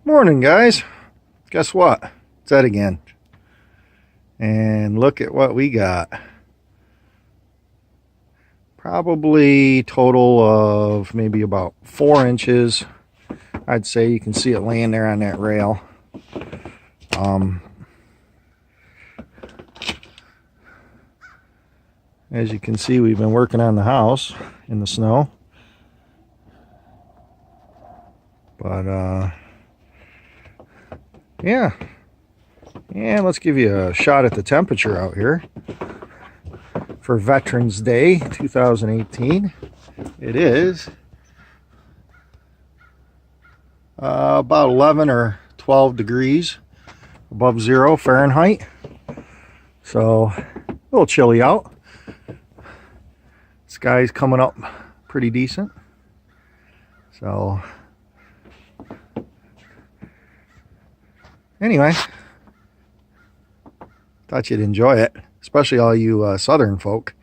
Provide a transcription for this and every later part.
Morning, guys. Guess what? It's Ed again. And look at what we got. Probably total of maybe about 4 inches. I'd say you can see it laying there on that rail. As you can see, we've been working on the house in the snow. But yeah, let's give you a shot at the temperature out here for Veterans Day 2018. It is about 11 or 12 degrees above 0 Fahrenheit, so a little chilly out. Sky's coming up pretty decent, so anyway, thought you'd enjoy it, especially all you southern folk.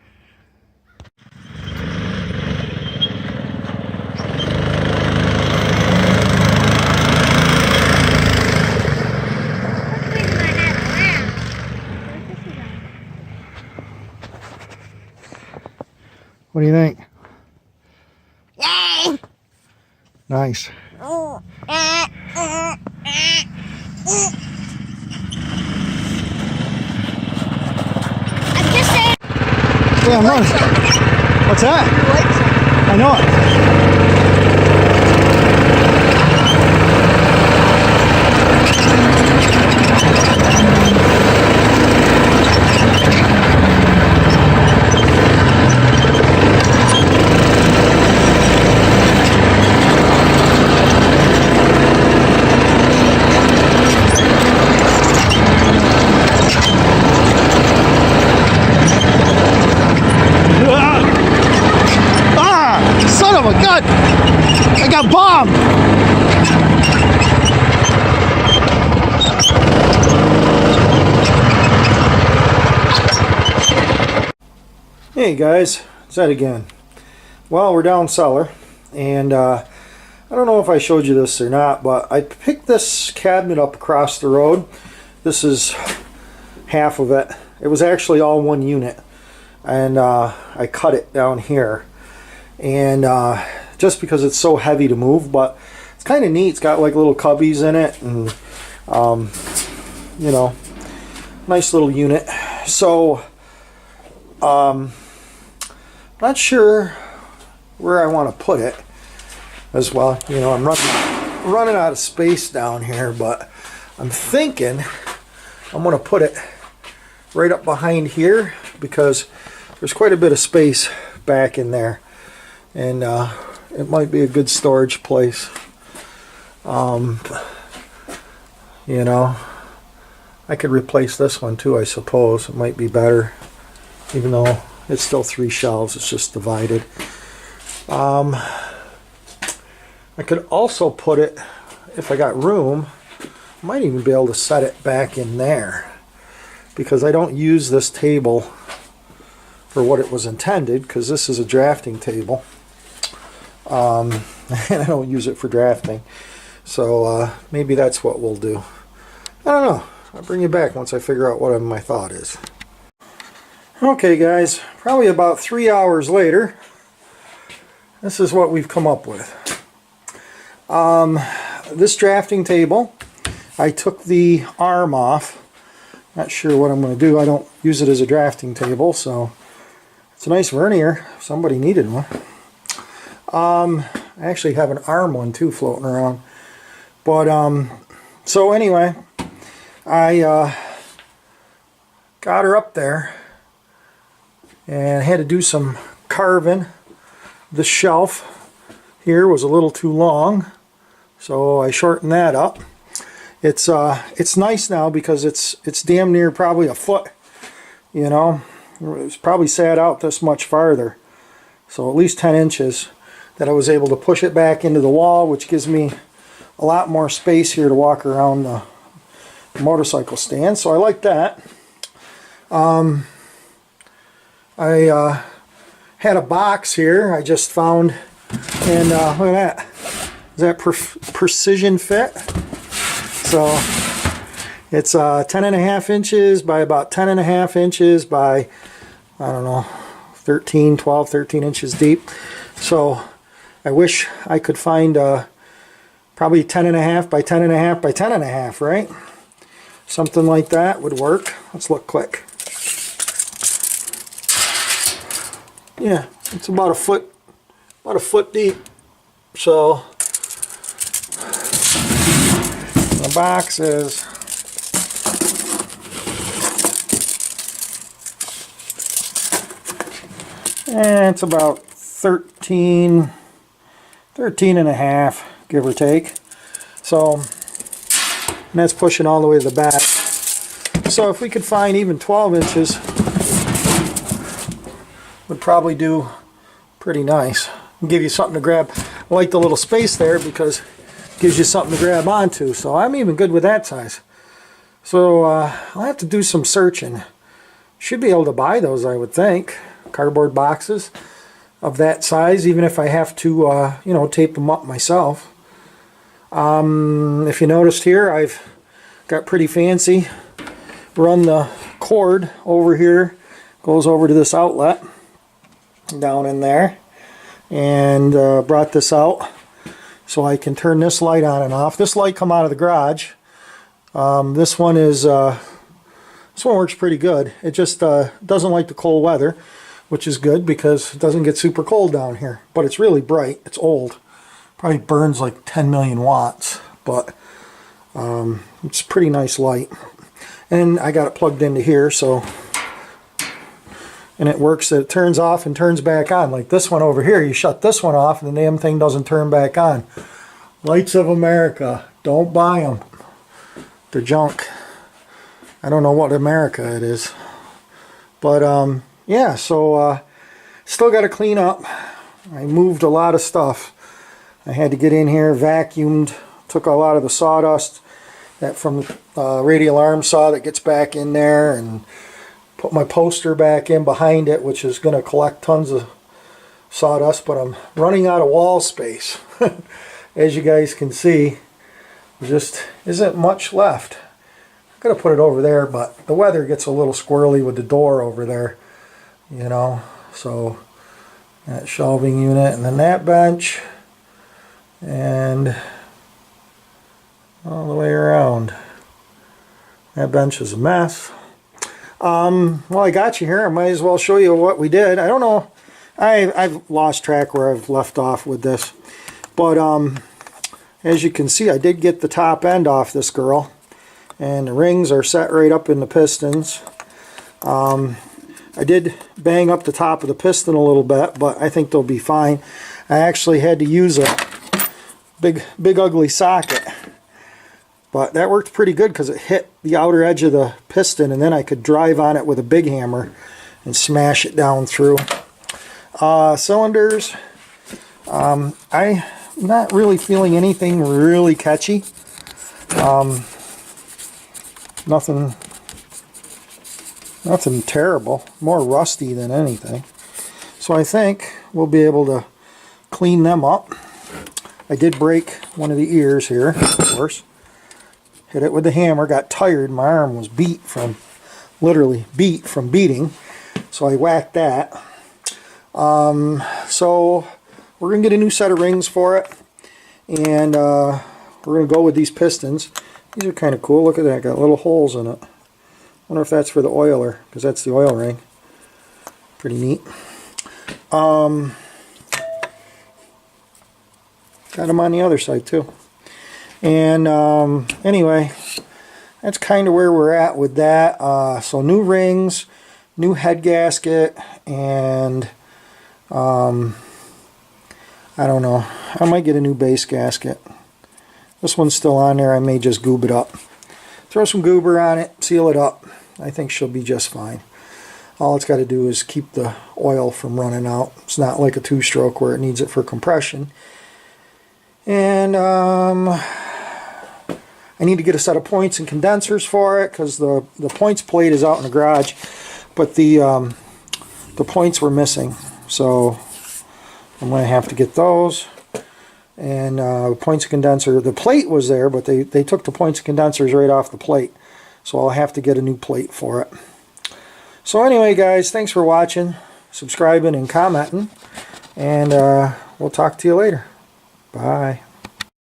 What do you think? Yay! Nice. Yeah, I'm running. What's that? I know it. Son of a gun! I got bombed! Hey guys, it's Ed again. Well, we're down cellar, and I don't know if I showed you this or not, but I picked this cabinet up across the road. This is half of it. It was actually all one unit, and I cut it down here. And just because it's so heavy to move, but it's kind of neat. It's got like little cubbies in it, and you know, nice little unit. So not sure where I want to put it as well. You know, I'm running out of space down here, but I'm thinking I'm going to put it right up behind here because there's quite a bit of space back in there. And it might be a good storage place. You know, I could replace this one too, I suppose. It might be better, even though it's still 3 shelves. It's just divided. I could also put it, if I got room, I might even be able to set it back in there, because I don't use this table for what it was intended, because this is a drafting table. And I don't use it for drafting, so maybe that's what we'll do. I don't know. I'll bring you back once I figure out what my thought is. Okay guys, probably about 3 hours later, this is what we've come up with. This drafting table, I took the arm off. Not sure what I'm going to do. I don't use it as a drafting table, so it's a nice vernier if somebody needed one. I actually have an arm one too floating around. But so anyway, I got her up there and had to do some carving. The shelf here was a little too long, so I shortened that up. It's nice now because it's damn near probably a foot. You know, it's probably sat out this much farther, so at least 10 inches. That I was able to push it back into the wall, which gives me a lot more space here to walk around the motorcycle stand. So I like that. I had a box here I just found, and look at that. Is that Precision Fit? So it's 10.5 inches by about 10.5 inches by, I don't know, 12, 13 inches deep. So I wish I could find probably 10.5 by 10.5 by 10.5, right? Something like that would work. Let's look quick. Yeah, it's about a foot deep. So the box is it's about 13 and a half, give or take. So, and that's pushing all the way to the back. So if we could find even 12 inches, would probably do pretty nice. And give you something to grab. I like the little space there because it gives you something to grab onto. So I'm even good with that size. So I'll have to do some searching. Should be able to buy those, I would think. Cardboard boxes of that size, even if I have to, you know, tape them up myself. If you noticed here, I've got pretty fancy. Run the cord over here, goes over to this outlet down in there, and brought this out so I can turn this light on and off. This light come out of the garage. This one works pretty good. It just doesn't like the cold weather, which is good because it doesn't get super cold down here. But it's really bright. It's old. Probably burns like 10 million watts, but it's a pretty nice light. And I got it plugged into here, so, and it works. It turns off and turns back on. Like this one over here, you shut this one off and the damn thing doesn't turn back on. Lights of America. Don't buy them. They're junk. I don't know what America it is. But yeah, so still got to clean up. I moved a lot of stuff. I had to get in here, vacuumed, took a lot of the sawdust that from the radial arm saw that gets back in there, and put my poster back in behind it, which is going to collect tons of sawdust, but I'm running out of wall space. As you guys can see, there just isn't much left. I'm going to put it over there, but the weather gets a little squirrely with the door over there, you know. So that shelving unit, and then that bench, and all the way around. That bench is a mess. Well, I got you here. I might as well show you what we did. I don't know. I've lost track where I've left off with this. But as you can see, I did get the top end off this girl. And the rings are set right up in the pistons. I did bang up the top of the piston a little bit, but I think they'll be fine. I actually had to use a big ugly socket. But that worked pretty good because it hit the outer edge of the piston, and then I could drive on it with a big hammer and smash it down through. Cylinders, I'm not really feeling anything really catchy. Nothing terrible, more rusty than anything. So I think we'll be able to clean them up. I did break one of the ears here, of course. Hit it with the hammer, got tired, my arm was literally beat from beating, so I whacked that. So we're going to get a new set of rings for it, and we're going to go with these pistons. These are kind of cool, look at that, got little holes in it. Wonder if that's for the oiler, because that's the oil ring. Pretty neat. Got them on the other side too. And anyway, that's kind of where we're at with that. So new rings, new head gasket, and I don't know. I might get a new base gasket. This one's still on there. I may just goob it up. Throw some goober on it, seal it up. I think she'll be just fine. All it's got to do is keep the oil from running out. It's not like a two-stroke where it needs it for compression. And I need to get a set of points and condensers for it because the points plate is out in the garage, but the points were missing, so I'm going to have to get those. and points of condenser. The plate was there, but they took the points of condensers right off the plate. So I'll have to get a new plate for it. So anyway, guys, thanks for watching, subscribing, and commenting. And we'll talk to you later. Bye.